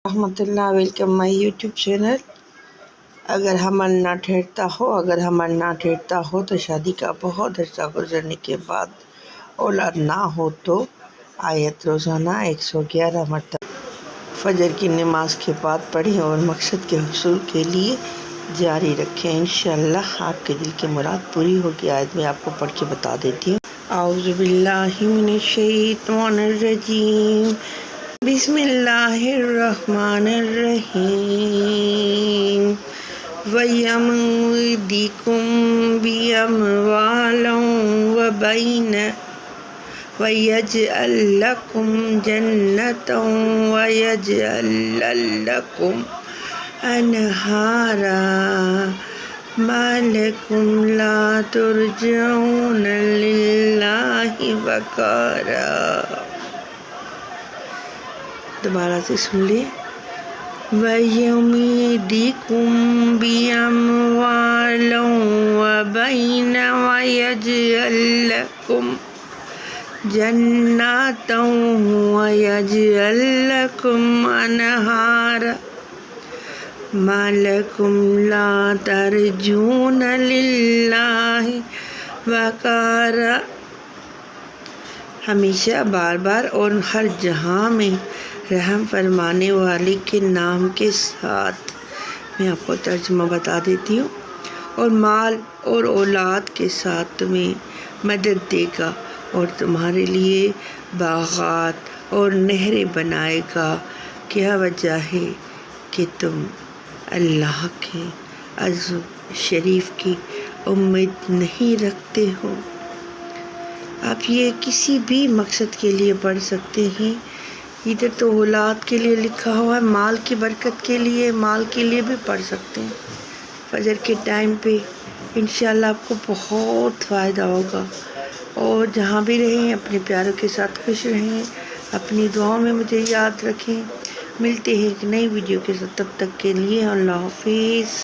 رحمۃ اللہ، ویلکم مائی YouTube channel. اگر حمل نہ ٹھہرتا ہو تو شادی کا بہت عرصہ گزرنے کے بعد اولاد نہ ہو تو آیت روزانہ 111 مرتبہ فجر کی نماز کے بعد پڑھیں اور مقصد کے حصول کے لیے جاری رکھیں۔ انشاءاللہ آپ کے دل کی مراد پوری ہوگی۔ آیت میں آپ کو پڑھ کے بتا دیتی ہوں۔ اعوذ باللہ من الشیطان الرجیم، بسم اللہ الرحمن الرحیم۔ وَيَمْدِدْكُمْ بِأَمْوَالٍ وَبَنِينَ وَيَجْعَلْ لَكُمْ جَنَّاتٍ وَيَجْعَلْ لَكُمْ أَنْهَارًا مَا لَكُمْ لَا تَرْجُونَ لِلَّهِ وَقَارًا۔ دوبارہ سے سن لیں۔ وَيَمْدِدْكُمْ بِأَمْوَالٍ وَبَنِينَ وَيَجْعَلْ لَكُمْ جَنَّاتٍ وَيَجْعَلْ لَكُمْ أَنْهَارًا مَا لَكُمْ لَا تَرْجُونَ لِلَّهِ وَقَارًا۔ ہمیشہ بار بار اور ہر جہاں میں رحم فرمانے والے کے نام کے ساتھ، میں آپ کو ترجمہ بتا دیتی ہوں، اور مال اور اولاد کے ساتھ تمہیں مدد دے گا اور تمہارے لیے باغات اور نہریں بنائے گا۔ کیا وجہ ہے کہ تم اللہ کے عزو شریف کی امید نہیں رکھتے ہو؟ آپ یہ کسی بھی مقصد کے لیے پڑھ سکتے ہیں۔ ادھر تو اولاد کے لیے لکھا ہوا ہے، مال کی برکت کے لیے، مال کے لیے بھی پڑھ سکتے ہیں فجر کے ٹائم پہ۔ انشاءاللہ آپ کو بہت فائدہ ہوگا۔ اور جہاں بھی رہیں اپنے پیاروں کے ساتھ خوش رہیں، اپنی دعاؤں میں مجھے یاد رکھیں۔ ملتے ہیں ایک نئی ویڈیو کے ساتھ، تب تک کے لیے اللہ حافظ۔